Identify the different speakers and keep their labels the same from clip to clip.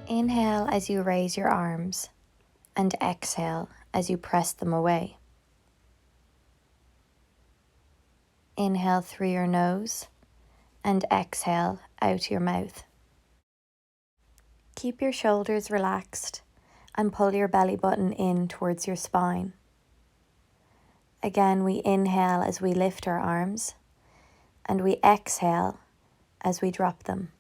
Speaker 1: Inhale as you raise your arms and exhale as you press them away. Inhale through your nose and exhale out your mouth. Keep your shoulders relaxed and pull your belly button in towards your spine. Again, we inhale as we lift our arms and we exhale as we drop them.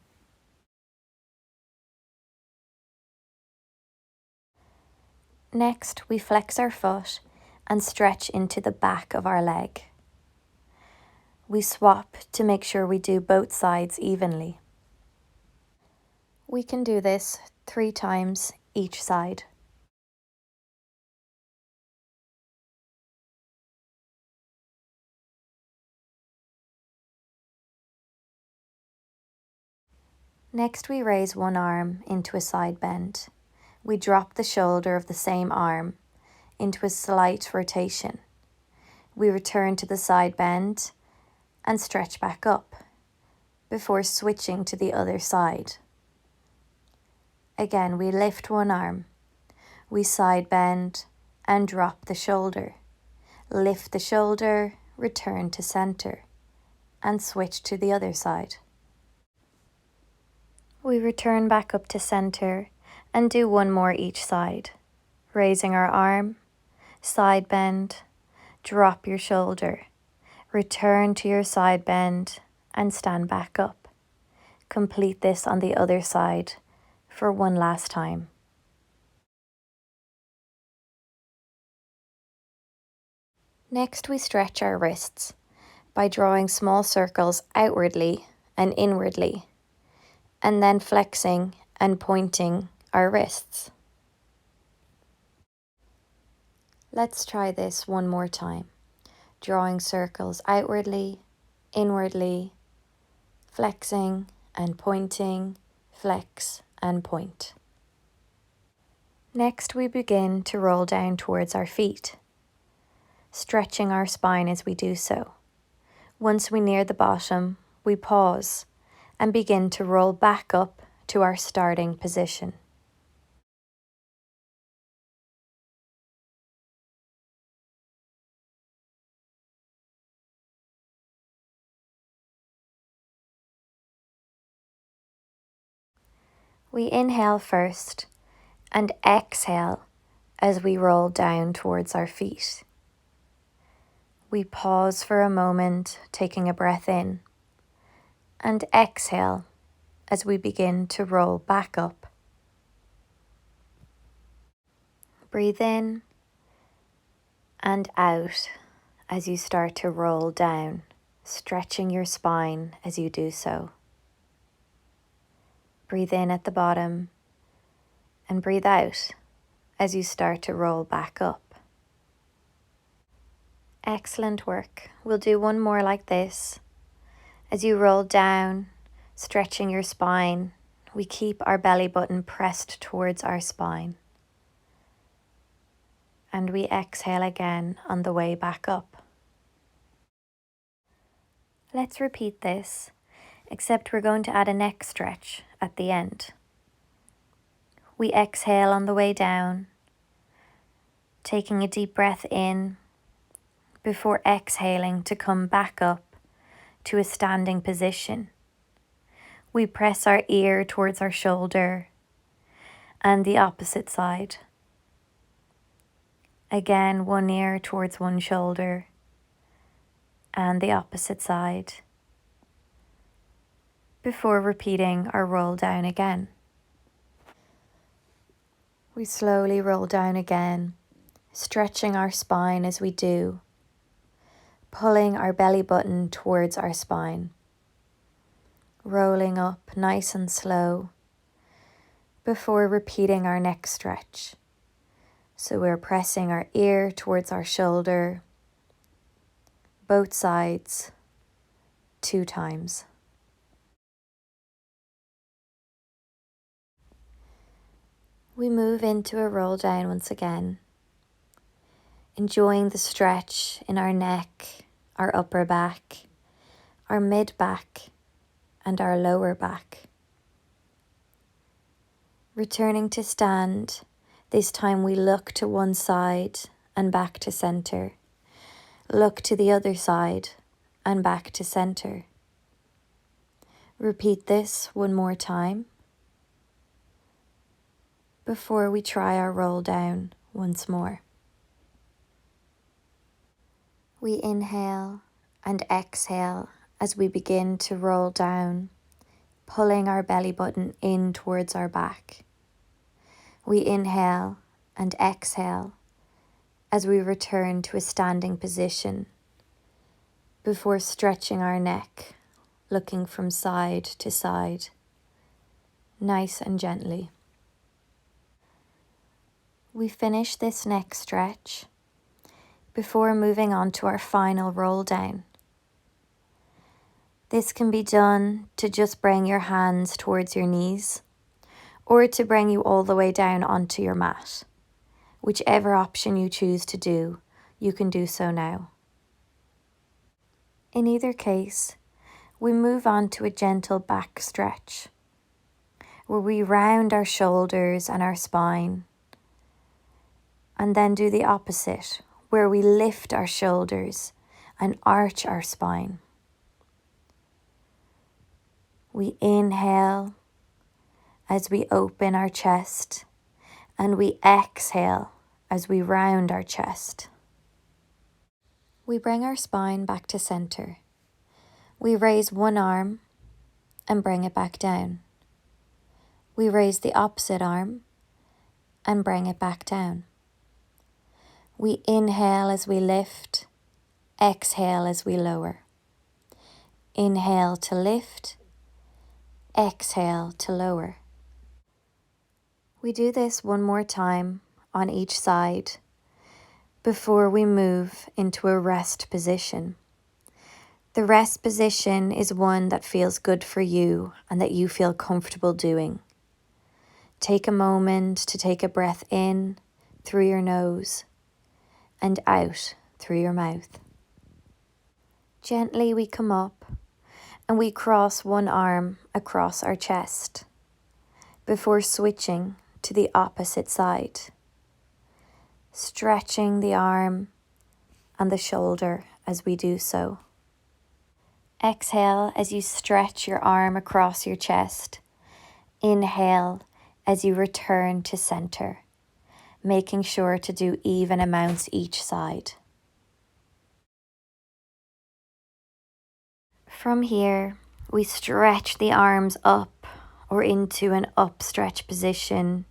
Speaker 1: Next, we flex our foot and stretch into the back of our leg. We swap to make sure we do both sides evenly. We can do this 3 times each side. Next, we raise one arm into a side bend. We drop the shoulder of the same arm into a slight rotation. We return to the side bend and stretch back up before switching to the other side. Again, we lift one arm. We side bend and drop the shoulder. Lift the shoulder, return to center, and switch to the other side. We return back up to center and do one more each side. Raising our arm, side bend, drop your shoulder, return to your side bend and stand back up. Complete this on the other side for one last time. Next, we stretch our wrists by drawing small circles outwardly and inwardly, and then flexing and pointing our wrists. Let's try this one more time. Drawing circles outwardly, inwardly, flexing and pointing, flex and point. Next, we begin to roll down towards our feet, stretching our spine as we do so. Once we near the bottom, we pause and begin to roll back up to our starting position. We inhale first and exhale as we roll down towards our feet. We pause for a moment, taking a breath in, and exhale as we begin to roll back up. Breathe in and out as you start to roll down, stretching your spine as you do so. Breathe in at the bottom and breathe out as you start to roll back up. Excellent work. We'll do one more like this. As you roll down, stretching your spine, we keep our belly button pressed towards our spine. And we exhale again on the way back up. Let's repeat this, except we're going to add a neck stretch at the end. We exhale on the way down, taking a deep breath in before exhaling to come back up to a standing position. We press our ear towards our shoulder and the opposite side. Again, one ear towards one shoulder and the opposite side, before repeating our roll down again. We slowly roll down again, stretching our spine as we do, pulling our belly button towards our spine, rolling up nice and slow, before repeating our neck stretch. So we're pressing our ear towards our shoulder, both sides, 2 times. We move into a roll down once again, enjoying the stretch in our neck, our upper back, our mid-back, and our lower back. Returning to stand, this time we look to one side and back to center. Look to the other side and back to center. Repeat this one more time before we try our roll down once more. We inhale and exhale as we begin to roll down, pulling our belly button in towards our back. We inhale and exhale as we return to a standing position before stretching our neck, looking from side to side, nice and gently. We finish this neck stretch before moving on to our final roll down. This can be done to just bring your hands towards your knees or to bring you all the way down onto your mat. Whichever option you choose to do, you can do so now. In either case, we move on to a gentle back stretch where we round our shoulders and our spine, and then do the opposite where we lift our shoulders and arch our spine. We inhale as we open our chest, and we exhale as we round our chest. We bring our spine back to center. We raise one arm and bring it back down. We raise the opposite arm and bring it back down. We inhale as we lift, exhale as we lower. Inhale to lift, exhale to lower. We do this one more time on each side before we move into a rest position. The rest position is one that feels good for you and that you feel comfortable doing. Take a moment to take a breath in through your nose and out through your mouth. Gently we come up and we cross one arm across our chest before switching to the opposite side, stretching the arm and the shoulder as we do so. Exhale as you stretch your arm across your chest. Inhale as you return to center, making sure to do even amounts each side. From here, we stretch the arms up or into an up stretch position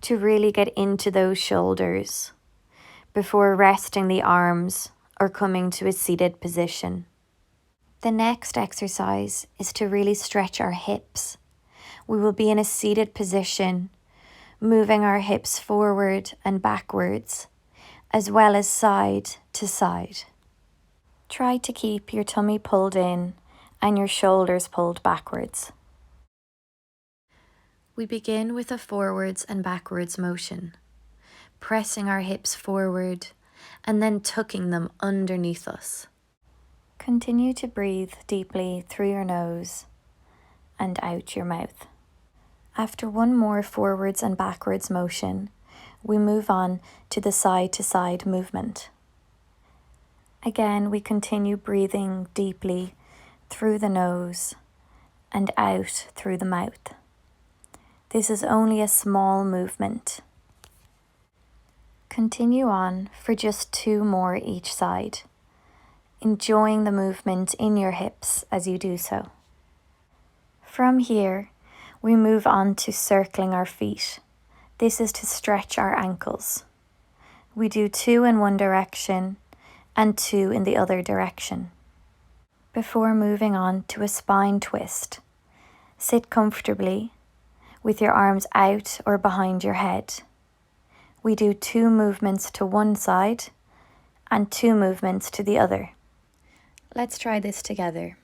Speaker 1: to really get into those shoulders before resting the arms or coming to a seated position. The next exercise is to really stretch our hips. We will be in a seated position, moving our hips forward and backwards, as well as side to side. Try to keep your tummy pulled in and your shoulders pulled backwards. We begin with a forwards and backwards motion, pressing our hips forward and then tucking them underneath us. Continue to breathe deeply through your nose and out your mouth. After one more forwards and backwards motion, we move on to the side-to-side movement. Again, we continue breathing deeply through the nose and out through the mouth. This is only a small movement. Continue on for just 2 more each side, enjoying the movement in your hips as you do so. From here, we move on to circling our feet. This is to stretch our ankles. We do 2 in one direction and 2 in the other direction. Before moving on to a spine twist, sit comfortably with your arms out or behind your head. We do 2 movements to one side and 2 movements to the other. Let's try this together.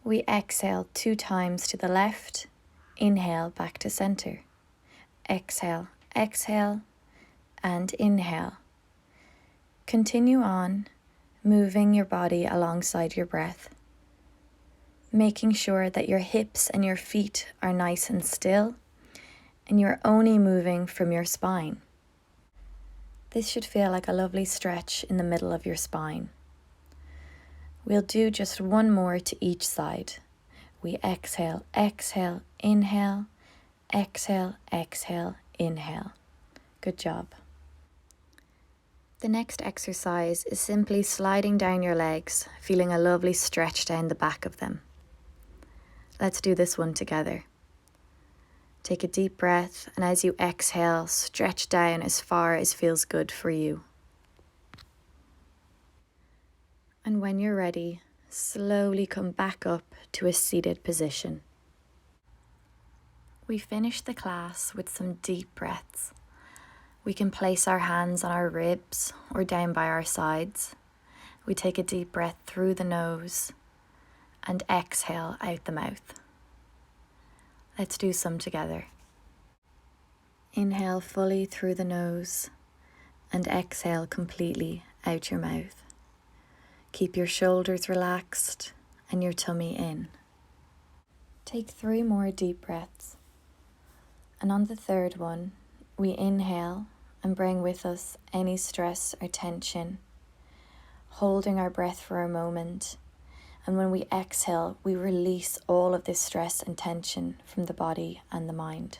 Speaker 1: We exhale 2 times to the left, inhale back to center. Exhale, exhale, and inhale. Continue on, moving your body alongside your breath, making sure that your hips and your feet are nice and still and you're only moving from your spine. This should feel like a lovely stretch in the middle of your spine. We'll do just one more to each side. We exhale, exhale, inhale, exhale, exhale, inhale. Good job. The next exercise is simply sliding down your legs, feeling a lovely stretch down the back of them. Let's do this one together. Take a deep breath, and as you exhale, stretch down as far as feels good for you. And when you're ready, slowly come back up to a seated position. We finish the class with some deep breaths. We can place our hands on our ribs or down by our sides. We take a deep breath through the nose and exhale out the mouth. Let's do some together. Inhale fully through the nose and exhale completely out your mouth. Keep your shoulders relaxed and your tummy in. Take 3 more deep breaths. And on the third one, we inhale and bring with us any stress or tension, holding our breath for a moment. And when we exhale, we release all of this stress and tension from the body and the mind.